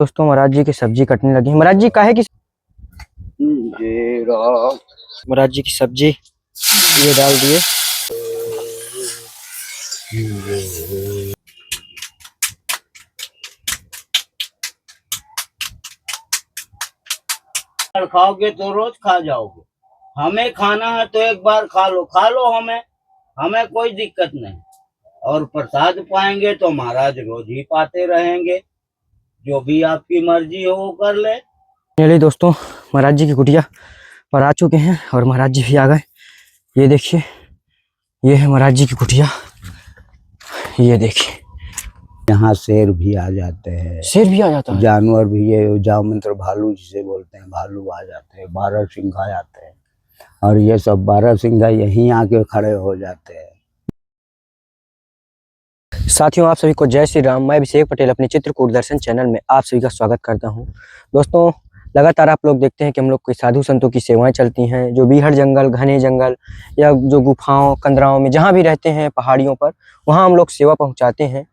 दोस्तों महाराज जी की सब्जी कटने लगी। महाराज जी काहे की महाराज जी की सब्जी ये डाल दिए। खाओगे तो रोज खा जाओगे। हमें खाना है तो एक बार खा लो हमें कोई दिक्कत नहीं। और प्रसाद पाएंगे तो महाराज रोज ही पाते रहेंगे। जो भी आपकी मर्जी हो वो कर ले। चलिए दोस्तों, महाराज जी की कुटिया पर आ चुके हैं और महाराज जी भी आ गए। ये देखिए, ये है महाराज जी की कुटिया। ये देखिए, यहाँ शेर भी आ जाते हैं, शेर भी आ जाता है, जानवर भी, ये जामंत्र भालू जिसे बोलते हैं, भालू आ जाते हैं, 12 सिंघा आते हैं। और ये सब 12 सिंघा यहीं आके खड़े हो जाते हैं। साथियों आप सभी को जय श्री राम। मैं अभिषेक पटेल अपने चित्रकूट दर्शन चैनल में आप सभी का स्वागत करता हूं। दोस्तों लगातार आप लोग देखते हैं कि हम लोग कोई साधु संतों की सेवाएं चलती हैं, जो बीहड़ जंगल, घने जंगल या जो गुफाओं कंदराओं में जहां भी रहते हैं पहाड़ियों पर, वहां हम लोग सेवा पहुंचाते हैं।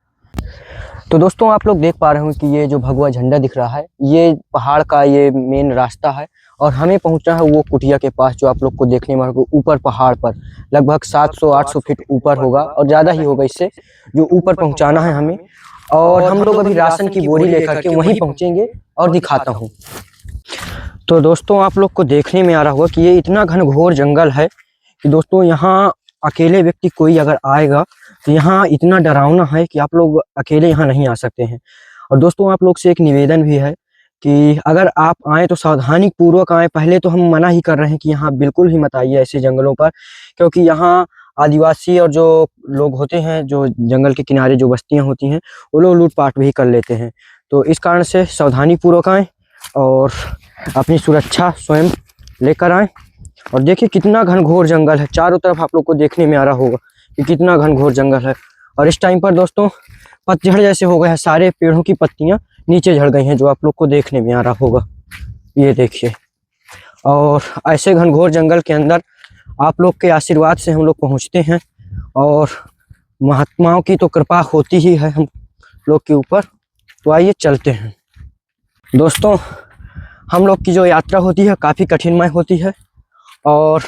तो दोस्तों आप लोग देख पा रहे हो कि ये जो भगवा झंडा दिख रहा है, ये पहाड़ का ये मेन रास्ता है और हमें पहुंचना है वो कुटिया के पास, जो आप लोग को देखने में ऊपर पहाड़ पर लगभग 700-800 फीट ऊपर होगा और ज़्यादा ही होगा इससे, जो ऊपर पहुंचाना है हमें। और हम लोग अभी राशन की बोरी लेकर के वहीं पहुंचेंगे और दिखाता हूं। तो दोस्तों आप लोग को देखने में आ रहा होगा कि ये इतना घनघोर जंगल है कि दोस्तों यहाँ अकेले व्यक्ति कोई अगर आएगा तो यहाँ इतना डरावना है कि आप लोग अकेले यहाँ नहीं आ सकते हैं। और दोस्तों आप लोग से एक निवेदन भी है कि अगर आप आए तो सावधानी पूर्वक आए। पहले तो हम मना ही कर रहे हैं कि यहाँ बिल्कुल ही मत आइए ऐसे जंगलों पर, क्योंकि यहाँ आदिवासी और जो लोग होते हैं, जो जंगल के किनारे जो बस्तियाँ होती हैं, वो लोग लूटपाट भी कर लेते हैं। तो इस कारण से सावधानी पूर्वक आएँ और अपनी सुरक्षा स्वयं लेकर आएँ। और देखिए कितना घनघोर जंगल है, चारों तरफ आप लोग को देखने में आ रहा होगा कि कितना घनघोर जंगल है। और इस टाइम पर दोस्तों पतझड़ जैसे हो गए हैं, सारे पेड़ों की पत्तियां नीचे झड़ गई हैं, जो आप लोग को देखने में आ रहा होगा। ये देखिए, और ऐसे घनघोर जंगल के अंदर आप लोग के आशीर्वाद से हम लोग पहुंचते हैं और महात्माओं की तो कृपा होती ही है हम लोग के ऊपर। तो आइए चलते हैं। दोस्तों हम लोग की जो यात्रा होती है काफ़ी कठिनमय होती है और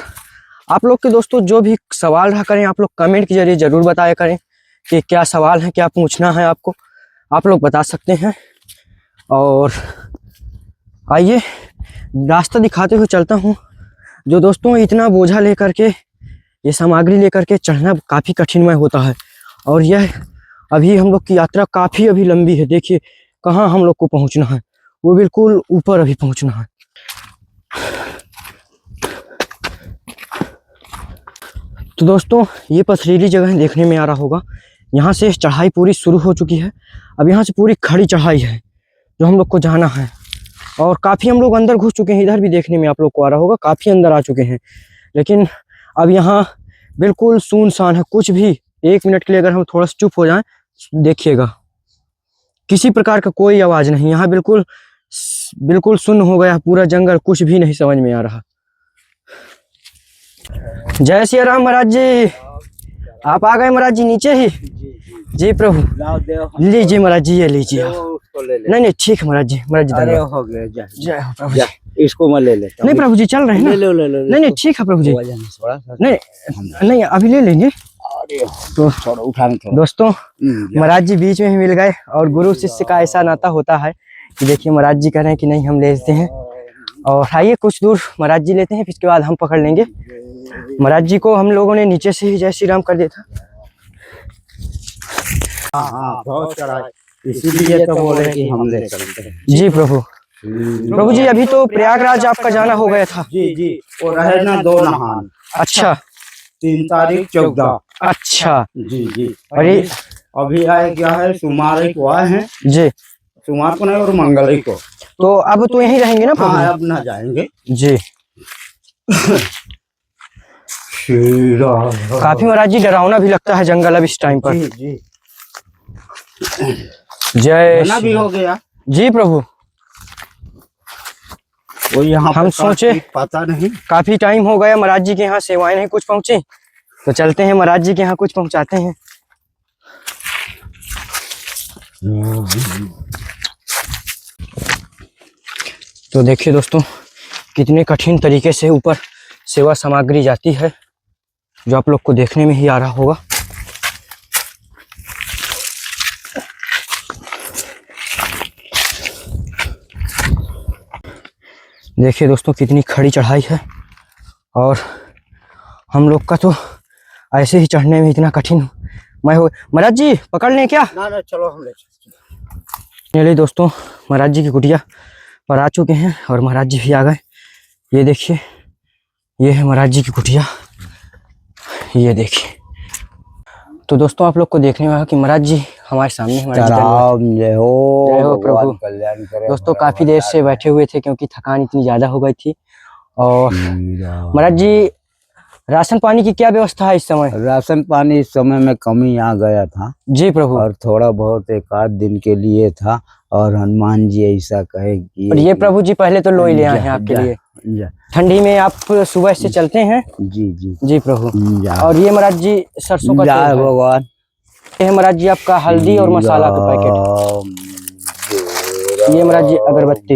आप लोग के दोस्तों जो भी सवाल रहा करें, आप लोग कमेंट के जरिए ज़रूर बताया करें कि क्या सवाल है, क्या पूछना है आपको, आप लोग बता सकते हैं। और आइए रास्ता दिखाते हुए चलता हूँ। जो दोस्तों इतना बोझा लेकर के, ये सामग्री लेकर के चढ़ना काफ़ी कठिनमय होता है। और यह अभी हम लोग की यात्रा काफ़ी अभी लंबी है। देखिए कहाँ हम लोग को पहुँचना है, वो बिल्कुल ऊपर अभी पहुँचना है। तो दोस्तों ये पथरीली जगह देखने में आ रहा होगा, यहाँ से चढ़ाई पूरी शुरू हो चुकी है। अब यहाँ से पूरी खड़ी चढ़ाई है जो हम लोग को जाना है। और काफ़ी हम लोग अंदर घुस चुके हैं, इधर भी देखने में आप लोग को आ रहा होगा, काफ़ी अंदर आ चुके हैं। लेकिन अब यहाँ बिल्कुल सुनसान है, कुछ भी एक मिनट के लिए अगर हम थोड़ा सा चुप हो जाएं, देखिएगा किसी प्रकार का कोई आवाज़ नहीं। यहाँ बिल्कुल बिल्कुल सुन्न हो गया पूरा जंगल, कुछ भी नहीं समझ में आ रहा। जय श्री राम महाराज जी, आप आ गए महाराज जी नीचे ही। जी प्रभु, लीजिए महाराज जी, ये लीजिए। नहीं नहीं ठीक है महाराज जी, महाराज जी धन्यवाद। हो गया, जय हो प्रभु जी। इसको मैं ले लेता हूं। नहीं प्रभु जी चल रहे हैं ना। ले नहीं नहीं ठीक है प्रभु जी। नहीं नहीं अभी ले लेंगे। तो थोड़ा उठाने थोड़ा। दोस्तों महाराज जी बीच में ही मिल गए और गुरु शिष्य का ऐसा नाता होता है कि देखिए महाराज जी कह रहे हैं कि नहीं हम ले लेते हैं। और आइए कुछ दूर महाराज जी लेते हैं, फिर इसके बाद हम पकड़ लेंगे। महाराज जी को हम लोगों ने नीचे से ही जय श्री राम कर दिया था। हाँ, बहुत चढ़ाई, इसीलिए तो बोले कि हम ले चलते हैं। जी प्रभु। प्रभु जी अभी तो प्रयागराज आपका जाना हो गया था। जी वो रहे ना 2 नहान। अच्छा 3 तारीख 14। अच्छा जी अरे अभी आए क्या है, सोमवार को आए हैं जी, सोमवार को नहीं और मंगल को। तो अब तो यहीं रहेंगे ना प्रभु? हाँ अब ना जाएंगे जी। काफी महाराज जी डरावना भी लगता है जंगल अब इस टाइम पर। जी जय भी हो गया। जी प्रभु। वो यहाँ हम सोचे पता नहीं, काफी टाइम हो गया महाराज जी के यहाँ सेवाएं नहीं कुछ पहुंची, तो चलते हैं महाराज जी के यहाँ कुछ पहुंचाते हैं। तो देखिए दोस्तों कितने कठिन तरीके से ऊपर सेवा सामग्री जाती है, जो आप लोग को देखने में ही आ रहा होगा। देखिए दोस्तों कितनी खड़ी चढ़ाई है, और हम लोग का तो ऐसे ही चढ़ने में इतना कठिन मैं हो। महाराज जी पकड़ लें क्या? ना चलो हम ले चलिए दोस्तों महाराज जी की कुटिया पर आ चुके हैं, और महाराज जी भी आ गए। ये देखिए ये है महाराज जी की कुटिया, ये देखिए। तो दोस्तों आप लोग को देखने में आया कि महाराज जी हमारे सामने जय हो प्रभु। कल्याण करे। दोस्तों काफी देर से बैठे हुए थे क्योंकि थकान इतनी ज्यादा हो गई थी। और महाराज जी राशन पानी की क्या व्यवस्था है इस समय? राशन पानी इस समय में कमी आ गया था जी प्रभु। और थोड़ा बहुत एक आध दिन के लिए था, और हनुमान जी ऐसा कहे कि और ये प्रभु जी पहले तो लोई ले आए हैं आपके लिए। ठंडी में आप सुबह से चलते हैं? जी जी जी प्रभु। और ये महाराज जी सरसों का तेल है। भगवान। ये है महाराज जी आपका हल्दी और मसाला का पैकेट। ये महाराज जी अगरबत्ती।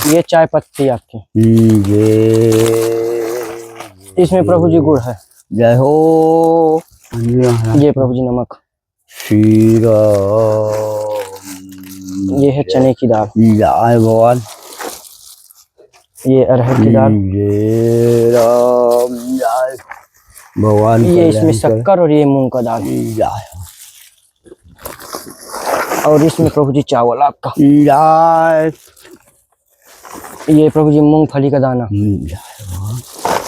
ये चाय पत्ती आपकी। इसमें प्रभु जी गुड़ है। जय हो। ये प्रभु जी नमक। श्री ये है चने की दाल। जय भगवान। ये अरहर की दाल। जय राम जय भगवान। ये इसमें शक्कर और ये मूंग का दाल। और इसमें प्रभु जी चावल आपका। जय। ये प्रभु जी मूंगफली का दाना।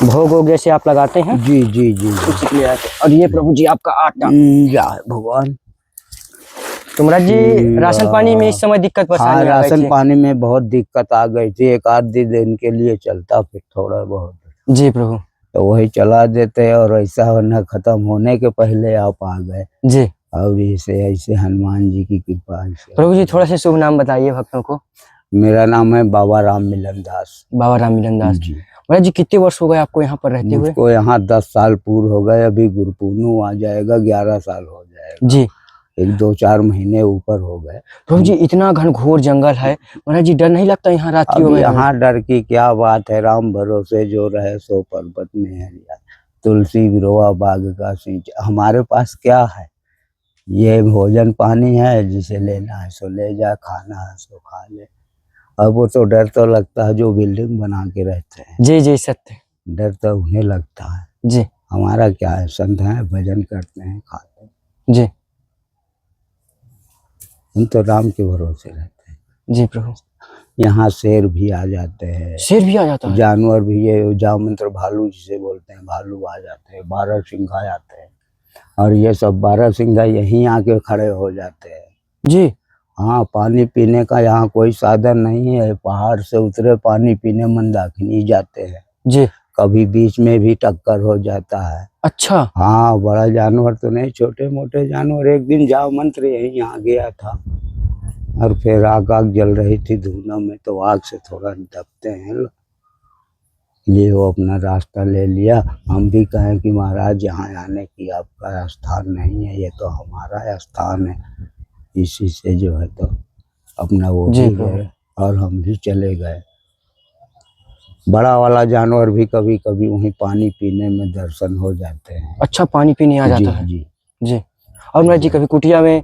भोग हो जैसे आप लगाते हैं। जी जी जी उसी के लिए आते। और ये प्रभु जी आपका आटा। जय भगवान। तो महाराज जी राशन पानी में इस समय दिक्कत परेशानी आ गई थी? राशन पानी में बहुत दिक्कत आ गई थी। एक आध दिन के लिए चलता, फिर थोड़ा बहुत। जी प्रभु। तो वही चला देते, और ऐसा होना खत्म होने के पहले आप आ गए जी। और ऐसे ऐसे हनुमान जी की कृपा। प्रभु जी थोड़ा सा शुभ नाम बताइए भक्तों को। मेरा नाम है बाबा राम मिलन दास। बाबा राम मिलन दास जी। महाराज जी कितने वर्ष हो गए आपको यहाँ पर रहते हुए? मुझको यहाँ 10 साल पूर्ण हो गए। अभी गुरुपूर्णिमा आ जाएगा, 11 साल हो जाएगा जी। एक 2-4 महीने ऊपर हो गए। प्रभु जी इतना घनघोर जंगल है, महाराज जी डर नहीं लगता यहाँ रात की? यहाँ डर की क्या बात है, राम भरोसे जो रहे सो पर्वत में है। तुलसी विरोआ बाग का सिंच। हमारे पास क्या है, ये भोजन पानी है, जिसे लेना है सो ले जा, खाना है सो खा ले। अब वो तो डर तो लगता है जो बिल्डिंग बना के रहते हैं। जी जी सत्य। डर तो उन्हें लगता है जी। हमारा क्या है, संत है, भजन करते हैं, खाते हैं जी। हम तो राम के भरोसे रहते हैं। जी प्रभु। यहाँ शेर भी आ जाते हैं। शेर भी आ जाता है? जानवर भी, ये जामंत्र भालू जिसे बोलते हैं, भालू आ जाते हैं। 12 सिंघा आते हैं, और ये सब 12 सिंघा यहीं आके खड़े हो जाते हैं। जी। हाँ, पानी पीने का यहाँ कोई साधन नहीं है। पहाड़ से उतरे पानी पीने मंदाकिनी जाते हैं। जी। कभी बीच में भी टक्कर हो जाता है। अच्छा। हाँ, बड़ा जानवर तो नहीं, छोटे मोटे जानवर। एक दिन जाव मंत्र यहीं आ गया था, और फिर आग जल रही थी धुना में, तो आग से थोड़ा दबते हैं, ये वो अपना रास्ता ले लिया। हम भी कहें कि महाराज यहाँ आने की आपका स्थान नहीं है, ये तो हमारा स्थान है। इसी से जो है तो अपना वो भी गए, और हम भी चले गए। बड़ा वाला जानवर भी कभी कभी वहीं पानी पीने में दर्शन हो जाते हैं। अच्छा, पानी पीने आ जाता है? जी जी। और महाराज जी कभी कुटिया में?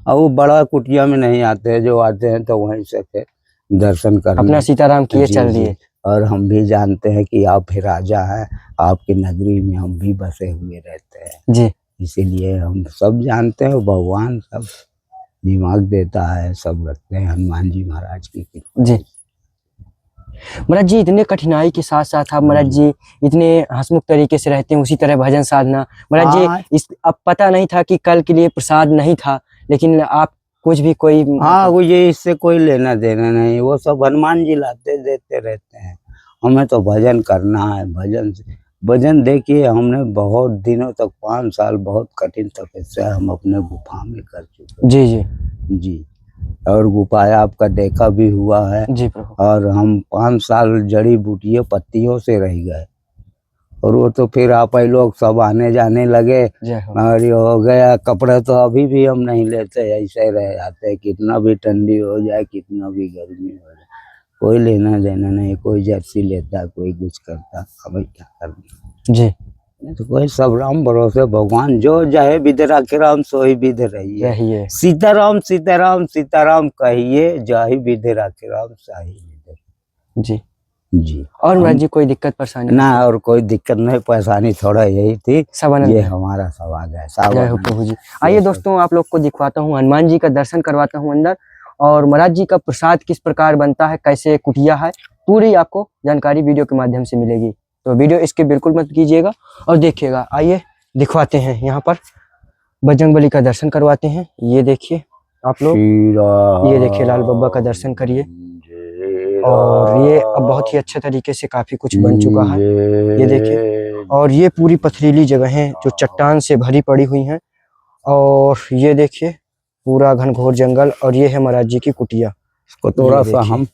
अब वो बड़ा कुटिया में नहीं आते, जो आते हैं तो वहीं से फिर दर्शन करने अपना सीताराम किए चल दिए। और हम भी जानते हैं कि आप फिर राजा हैं, आपकी नगरी में हम भी बसे हुए रहते हैं। जी। इसीलिए हम सब जानते हैं, भगवान सब दिमाग देता है, सब रखते हैं हनुमान जी महाराज की। जी। महाराज जी इतने कठिनाई के साथ साथ आप महाराज जी इतने हंसमुख तरीके से रहते हैं, उसी तरह भजन साधना। महाराज जी इस अब पता नहीं था कि कल के लिए प्रसाद नहीं था, लेकिन आप कुछ भी कोई वो ये इससे कोई लेना देना नहीं, वो सब हनुमान जी लाते देते रहते हैं। हमें तो भजन करना है। भजन देखिए, हमने बहुत दिनों तक 5 साल बहुत कठिन तपस्या हम अपने गुफा में कर चुके। जी जी जी। और गुफाया आपका देखा भी हुआ है जी प्रभु। और हम 5 साल जड़ी बूटियों पत्तियों से रह गए, और वो तो फिर आप ही लोग सब आने जाने लगे, और ये हो गया। कपड़े तो अभी भी हम नहीं लेते, ऐसे रह जाते, कितना भी ठंडी हो जाए, कितना भी गर्मी हो जाए। कोई लेना देना नहीं, कोई जर्सी लेता, कोई कुछ करता, अब क्या करना। जी तो कोई सब राम भरोसे, भगवान जो जाए विधि राखे राम सोई विधि रहिए। रहिए। सीताराम सीताराम सीताराम कहिए, जाहि विधि राखे राम साही विधि। जी जी। और महाराज जी कोई दिक्कत परेशानी? ना और कोई दिक्कत नहीं, परेशानी थोड़ा यही थी। सब आनंद ये है। हमारा सवाल है। जय हो प्रभु जी। आइए दोस्तों आप लोग को दिखवाता हूँ, हनुमान जी का दर्शन करवाता हूँ अंदर, और महाराज जी का प्रसाद किस प्रकार बनता है, कैसे कुटिया है, पूरी आपको जानकारी वीडियो के माध्यम से मिलेगी। तो वीडियो इसके बिल्कुल मत कीजिएगा और देखिएगा। आइए दिखवाते हैं, यहाँ पर बजरंगबली का दर्शन करवाते हैं। ये देखिए आप लोग, ये देखिए लाल बाबा का दर्शन करिए। और ये अब बहुत ही अच्छे तरीके से काफी कुछ बन चुका है, ये देखिए। और ये पूरी पथरीली जगह है जो चट्टान से भरी पड़ी हुई हैं। और ये देखिए पूरा घनघोर जंगल, और ये है महाराज जी की कुटिया। इसको थोड़ा सा हम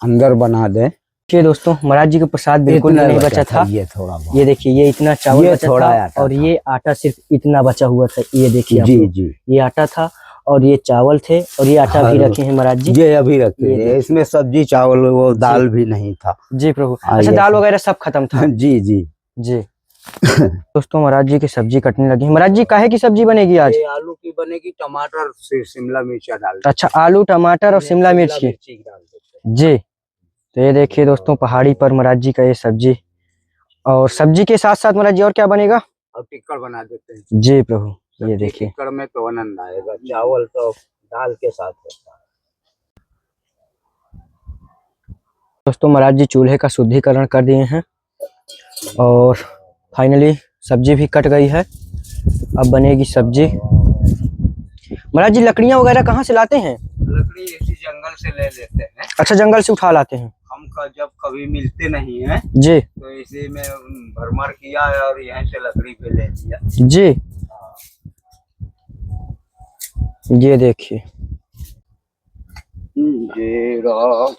अंदर बना दें। देखिए दोस्तों, महाराज जी का प्रसाद बिल्कुल भी नहीं बचा था। ये थोड़ा ये देखिए, ये इतना चावल बचा था, और ये आटा सिर्फ इतना बचा हुआ था। ये देखिए जी जी, ये आटा था और ये चावल थे, और ये आटा भी रखे हैं महाराज जी। ये अभी रखे हैं, इसमें सब्जी चावल वो दाल भी नहीं था। जी प्रभु। अच्छा, दाल वगैरह सब खत्म था। जी जी जी। दोस्तों महाराज जी की सब्जी कटने लगी है। महाराज जी काहे की सब्जी बनेगी आज? आलू की बनेगी, टमाटर से शिमला मिर्च डाल। अच्छा, आलू टमाटर और शिमला मिर्च की। जी। तो ये देखिए दोस्तों, पहाड़ी पर महाराज जी का ये सब्जी, और सब्जी के साथ साथ महाराज जी और क्या बनेगा? और टिक्कड़ बना देते हैं। जी प्रभु, ये देखिए टिक्कड़ में तो आनंद आएगा, चावल तो दाल के साथ होता है। दोस्तों महाराज जी चूल्हे का शुद्धिकरण कर दिए हैं, और फाइनली सब्जी भी कट गई है। अब बनेगी सब्जी। महाराज जी लकड़ियां वगैरह कहाँ से लाते हैं? लकड़ी इसी जंगल से ले लेते हैं। अच्छा, जंगल से उठा लाते हैं। हम जब कभी मिलते नहीं है जी, तो इसी में भरमार किया है और यहीं से लकड़ी पे ले लिया। जी। ये देखिए, जय राम।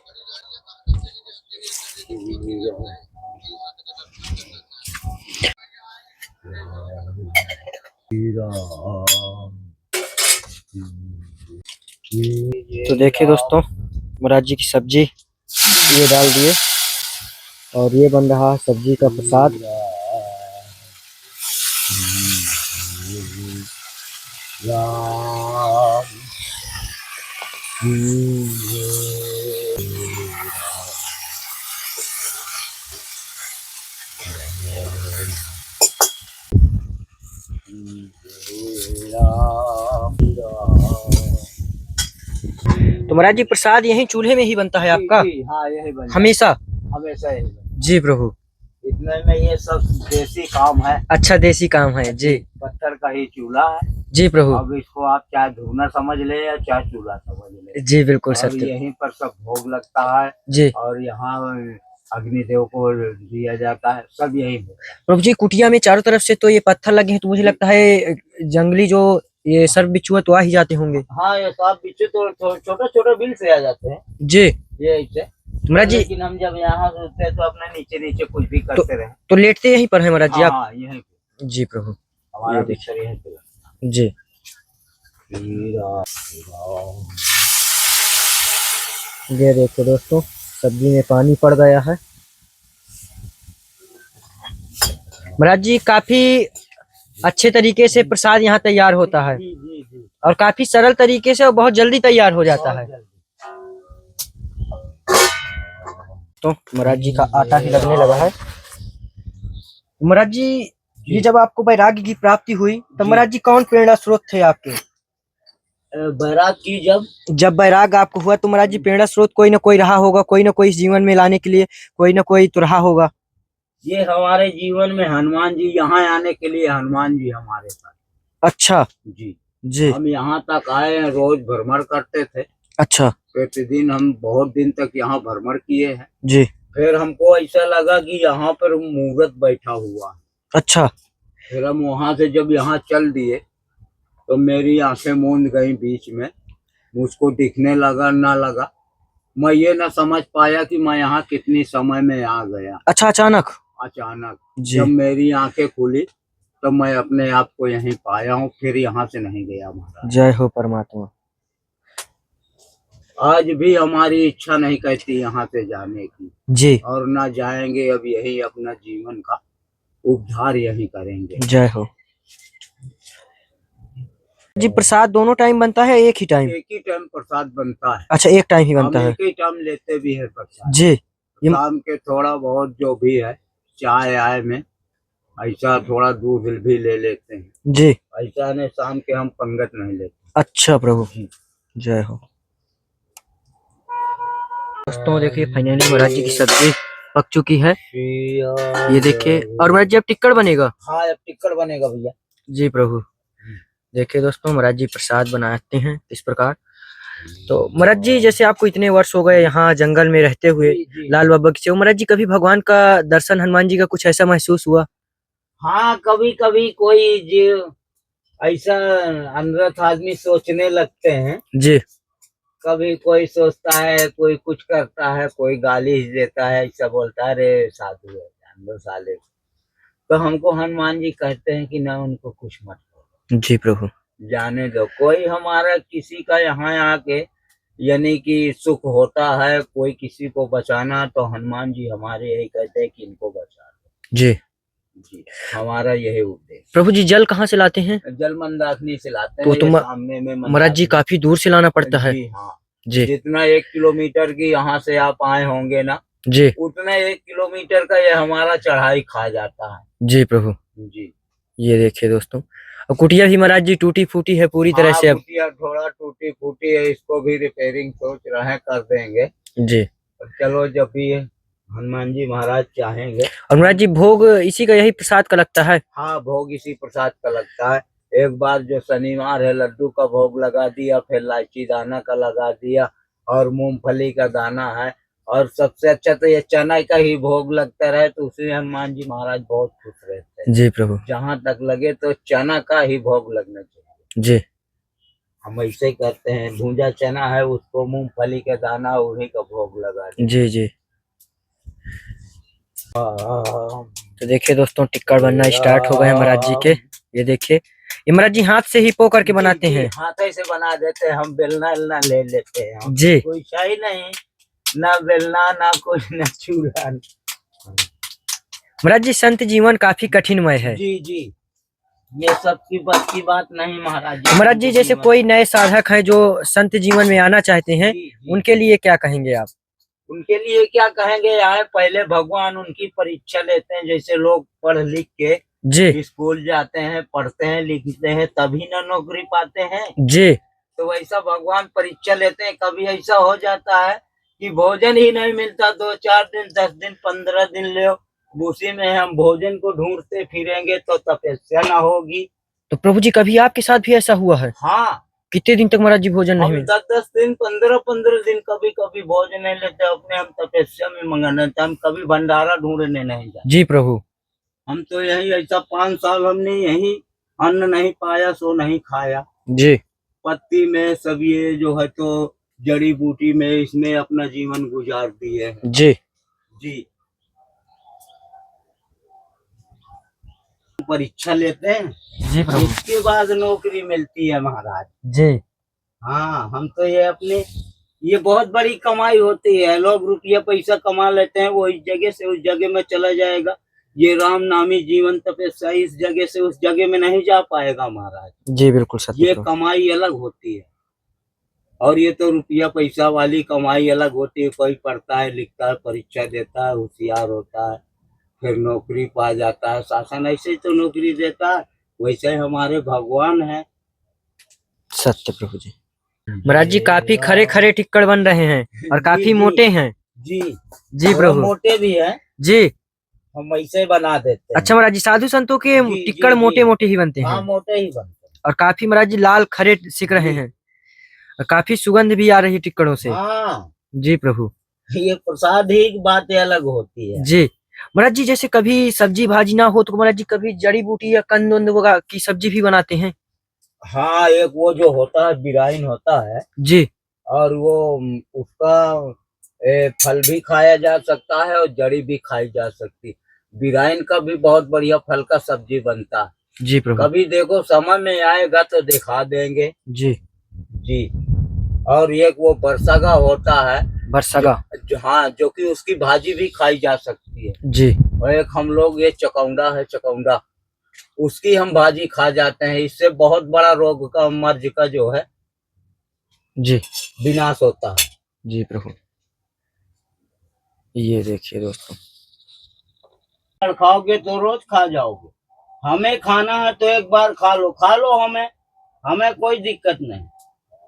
तो देखिए दोस्तों, महाराज जी की सब्जी ये डाल दिए, और ये बन रहा है सब्जी का प्रसाद। तो महाराज जी प्रसाद यही चूल्हे में ही बनता है आपका? हाँ, यही बनता हमेशा हमेशा यही बनता। जी प्रभु। इतने में ये सब देसी काम है। अच्छा, देसी काम है जी। पत्थर का ही चूल्हा है जी प्रभु। अब इसको आप चाहे धुना समझ ले या चाहे चूल्हा समझ ले। जी बिल्कुल और सत्य। यहीं पर सब भोग लगता है जी। और यहाँ अग्निदेव को दिया जाता है, सब यही। प्रभु जी कुटिया में चारों तरफ से तो ये पत्थर लगे हैं, तो मुझे लगता है जंगली जो ये सर्प बिच्छू है तो आ ही जाते होंगे। हाँ, ये सांप बिच्छू तो छोटे छोटे बिल से आ जाते हैं जी। ये ऐसे महाराज जी, लेकिन हम जब यहाँ सोचते हैं तो अपने नीचे नीचे कुछ भी करते रहे। तो लेटते यहीं पर है महाराज जी आप? हाँ, यहीं पे। जी प्रभु। हमारा बिस्तर यहीं पे। जी। ये देखो दोस्तों, सब्जी में पानी पड़ गया है। महाराज जी काफी अच्छे तरीके से प्रसाद यहाँ तैयार होता है, और काफी सरल तरीके से और बहुत जल्दी तैयार हो जाता है। तो महाराज जी का आटा ही लगने लगा है। महाराज जी, ये जब आपको वैराग्य की प्राप्ति हुई तो महाराज जी कौन प्रेरणा स्रोत थे आपके? बैराग की जब वैराग आपको हुआ तो महाराज जी प्रेरणा स्रोत कोई ना कोई रहा होगा, कोई ना कोई जीवन में लाने के लिए कोई ना कोई तो रहा होगा। ये हमारे जीवन में हनुमान जी, यहाँ आने के लिए हनुमान जी हमारे साथ। अच्छा जी जी। हम यहाँ तक आए हैं, रोज भ्रमण करते थे। अच्छा। प्रतिदिन हम बहुत दिन तक यहाँ भ्रमण किए हैं जी। फिर हमको ऐसा लगा कि यहाँ पर मुहूर्त बैठा हुआ है। अच्छा। फिर हम वहां से जब यहाँ चल दिए तो मेरी आंखें मूंद गई बीच में, मुझको दिखने लगा ना लगा। मैं ये ना समझ पाया कि मैं यहाँ कितनी समय में आ गया। अच्छा, अचानक जब मेरी आंखें खुली तो मैं अपने आप को यहीं पाया हूँ, फिर यहाँ से नहीं गया महाराज। जय हो परमात्मा। आज भी हमारी इच्छा नहीं कहती यहाँ से जाने की, जी। और ना जाएंगे। अब यही अपना जीवन का उद्धार यही करेंगे। जय हो जी। प्रसाद दोनों टाइम बनता है, एक ही टाइम? एक ही टाइम प्रसाद बनता है। अच्छा, एक टाइम ही हम बनता है। एक ही टाइम लेते भी है प्रसाद। जी। ये शाम के थोड़ा बहुत जो भी है चाय आय में ऐसा थोड़ा दूध भी ले लेते हैं। जी। ऐसा नहीं शाम के हम पंगत नहीं लेते। अच्छा प्रभु, जी। जय हो। दोस्तों देखिए फाइनली महाराज जी की सब्जी पक चुकी है, ये देखिए। और महाराज जी अब टिक्कड़ बनेगा? हाँ, अब टिक्कड़ बनेगा भैया। जी प्रभु। देखिए दोस्तों महाराज जी प्रसाद बनाते हैं इस प्रकार। तो महाराज जी जैसे आपको इतने वर्ष हो गए यहाँ जंगल में रहते हुए, लाल बाबा की सेवा, महाराज जी कभी भगवान का दर्शन, हनुमान जी का कुछ ऐसा महसूस हुआ? हाँ, कभी कभी कोई जो ऐसा अनर्थ आदमी सोचने लगते हैं। जी। कभी कोई सोचता है, कोई कुछ करता है, कोई गाली देता है, ऐसा बोलता है रे साधु है जान लो साले। तो हमको हनुमान जी कहते हैं कि ना उनको कुछ मत करो, जी प्रभु। जाने दो। कोई हमारा किसी का यहाँ आके यानी कि सुख होता है, कोई किसी को बचाना, तो हनुमान जी हमारे यही कहते हैं कि इनको बचा दो। जी। जी, हमारा यही उद्देश्य। प्रभु जी जल कहाँ से लाते हैं? जल मंदाकिनी से लाते तो हैं। तुम ये सामने में महाराज जी काफी दूर से लाना पड़ता है? जी हाँ। जी। जितना 1 किलोमीटर की यहाँ से आप आए होंगे ना, जी। उतना 1 किलोमीटर का ये हमारा चढ़ाई खा जाता है। जी प्रभु। जी। ये देखिए दोस्तों, और कुटिया भी महाराज जी टूटी फूटी है पूरी तरह से अब? कुटिया थोड़ा टूटी फूटी है, इसको भी रिपेयरिंग सोच रहे हैं, कर देंगे। जी। चलो जब भी हनुमान जी महाराज चाहेंगे। और महाराज जी भोग इसी का, यही प्रसाद का लगता है? हाँ, भोग इसी प्रसाद का लगता है। एक बार जो शनिवार है लड्डू का भोग लगा दिया, फिर इलायची दाना का लगा दिया, और मूंगफली का दाना है, और सबसे अच्छा तो ये चना का ही भोग लगता रहे, तो उसमें हनुमान जी महाराज बहुत खुश रहते हैं। जी प्रभु। जहाँ तक लगे तो चना का ही भोग लगना चाहिए। जी। हम ऐसे करते हैं, भूंजा चना है उसको मूंगफली का दाना उन्हीं का भोग लगा देते। जी। जी। तो देखिए दोस्तों टिक्कड़ बनना स्टार्ट हो गए हैं महाराज जी के। ये देखिए, ये महाराज जी हाथ से ही पो करके बनाते हैं? हाथ से बना देते हैं हम, बेलना वेलना ले लेते हैं। जी। कोई शाही नहीं, ना बेलना ना कोई ना चूल्हा। महाराज जी संत जीवन काफी कठिनमय है। जी जी, ये सब की बस की बात नहीं महाराज जी। महाराज जी जैसे कोई नए साधक हैं जो संत जीवन में आना चाहते हैं, उनके लिए क्या कहेंगे आप? उनके लिए क्या कहेंगे यार, पहले भगवान उनकी परीक्षा लेते हैं। जैसे लोग पढ़ लिख के जी। स्कूल जाते हैं, पढ़ते हैं, लिखते हैं, तभी ना नौकरी पाते हैं। जी। तो वैसा भगवान परीक्षा लेते हैं। कभी ऐसा हो जाता है कि भोजन ही नहीं मिलता, 2-4 दिन, 10 दिन, 15 दिन ले, उसी में हम भोजन को ढूंढते फिरेंगे तो तपस्या ना होगी। तो प्रभु जी कभी आपके साथ भी ऐसा हुआ है? हाँ। कितने दिन तक महाराज जी भोजन नहीं हम मिला? 10-10 दिन, 15-15 दिन कभी कभी भोजन नहीं लेते अपने। हम तपस्या में मगन रहते, हम कभी भंडारा ढूंढने नहीं जाते। जी प्रभु। हम तो यही ऐसा 5 साल हमने यही अन्न नहीं पाया सो नहीं खाया। जी। पत्ती में सब ये जो है तो जड़ी बूटी में इसमें अपना जीवन गुजार दिए हैं। जी। जी। परीक्षा लेते हैं, जी प्रभु। इसके बाद नौकरी मिलती है महाराज। जी। हाँ, हम तो ये अपने, ये बहुत बड़ी कमाई होती है। लोग रुपया पैसा कमा लेते हैं, वो इस जगह से उस जगह में चला जाएगा। ये राम नामी जीवन तपस्या इस जगह से उस जगह में नहीं जा पाएगा महाराज। जी बिल्कुल सत्य ये प्रभु। कमाई अलग होती है, और ये तो रुपया पैसा वाली कमाई अलग होती है। कोई पढ़ता है, लिखता है, परीक्षा देता है, होशियार होता है, फिर नौकरी पा जाता है। शासन ऐसे ही तो नौकरी देता है, वैसे हमारे भगवान है। सत्य प्रभु जी। महाराज जी काफी खरे खरे टिक्कड़ बन रहे हैं और काफी मोटे हैं। जी जी प्रभु। मोटे भी हैं जी। हम ऐसे बना देते हैं। अच्छा महाराज जी साधु संतों के टिक्कड़ मोटे मोटे ही बनते हैं? हाँ, मोटे ही बनते हैं। और काफी महाराज जी लाल खरे सिक रहे हैं, और काफी सुगंध भी आ रही है टिक्कड़ों से। हाँ। जी प्रभु। ये प्रसाद ही बातें अलग होती है। जी। महाराज जी जैसे कभी सब्जी भाजी ना हो तो महाराज जी कभी जड़ी बूटी या कंद उंद वगैरह की सब्जी भी बनाते हैं? हाँ, एक वो जो होता है बिराइन होता है जी। और वो उसका फल भी खाया जा सकता है और जड़ी भी खाई जा सकती। बिराइन का भी बहुत बढ़िया फल का सब्जी बनता है। जी प्रभु। कभी देखो समय में आएगा तो दिखा देंगे। जी। जी। और एक वो बरसागा होता है, बरसगा। हाँ, जो कि उसकी भाजी भी खाई जा सकती है। जी और एक हम लोग ये चकौंडा है, चकौंडा, उसकी हम भाजी खा जाते हैं। इससे बहुत बड़ा रोग का, मर्ज का जो है जी विनाश होता है। जी प्रभु। ये देखिए दोस्तों, अगर खाओगे तो रोज खा जाओगे। हमें खाना है तो एक बार खा लो हमें, हमें कोई दिक्कत नहीं।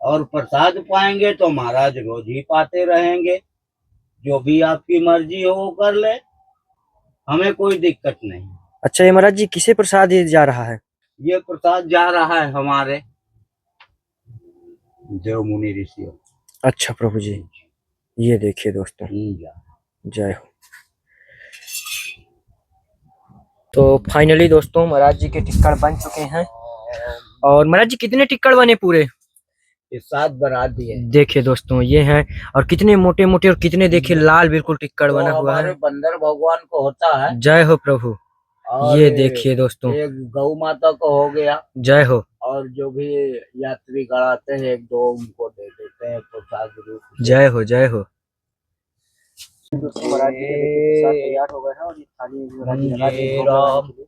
और प्रसाद पाएंगे तो महाराज रोज ही पाते रहेंगे। जो भी आपकी मर्जी हो वो कर ले, हमें कोई दिक्कत नहीं। अच्छा ये महाराज जी किसे प्रसाद ये जा रहा है? ये प्रसाद जा रहा है हमारे देव मुनि ऋषियों। अच्छा प्रभु जी, ये देखिए दोस्तों, जय हो। तो फाइनली दोस्तों महाराज जी के टिक्कड़ बन चुके हैं। और महाराज जी कितने टिक्कड़ बने पूरे? ये 7 बना दिए। देखिए दोस्तों ये हैं, और कितने मोटे मोटे और कितने देखिए लाल बिल्कुल टिक्कड़ बना हुआ हमारे है। बंदर भगवान को होता है। जय हो प्रभु। और ये देखिए दोस्तों, एक गौ माता को हो गया। जय हो। और जो भी यात्री गण आते हैं 1-2 उनको दे देते हैं प्रसाद रूप में। जय हो जय हो। दोस्तों महाराज जी के देखिए प्रसाद तैयार हो गए हैं, और ये थाली में भी महाराज जी लगा दिए भोग लगाने के लिए।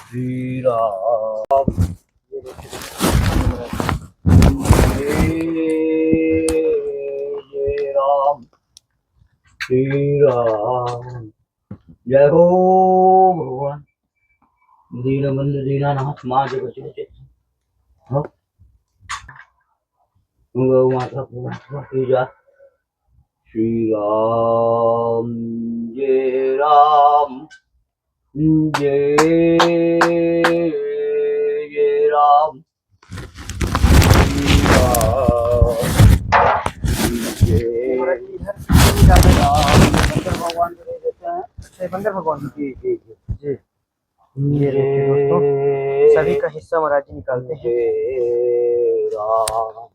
श्री राम, ये देखिए जय राम, श्री राम, जय हो भगवान। दीनबंधु दीनानाथ माँ जगत हो गौ माता की जय। श्री राम, जय राम, जय जय राम, श्री राम, जय राम। बंदर भगवान को दे देते हैं। बंदर भगवान जी जी जी। ये देखिए दोस्तों, सभी का हिस्सा महाराज जी निकालते हैं। जय राम।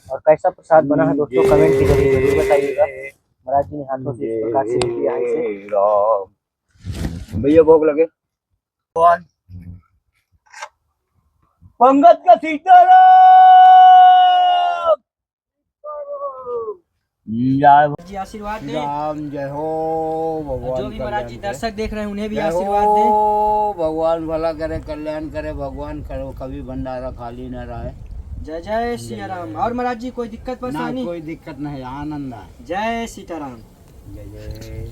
और कैसा प्रसाद बना है दोस्तों कमेंट के जरिए जरूर बताइएगा। महाराज जी ने हाथों से इस प्रकार से किया है इसे। भैया भोग लगे। पंगत का सीताराम। जी आशीर्वाद दें। राम जय हो भगवान। जो भी महाराज जी दर्शक देख रहे हैं उन्हें भी जय आशीर्वाद हो दें। भगवान भला करे, कल्याण करे भगवान, करो कभी भंडारा खाली न रहे। जय जय श्री राम। और महाराज जी कोई दिक्कत ना परेशानी? कोई दिक्कत नहीं, आनंद है। जय सीताराम। जय जय।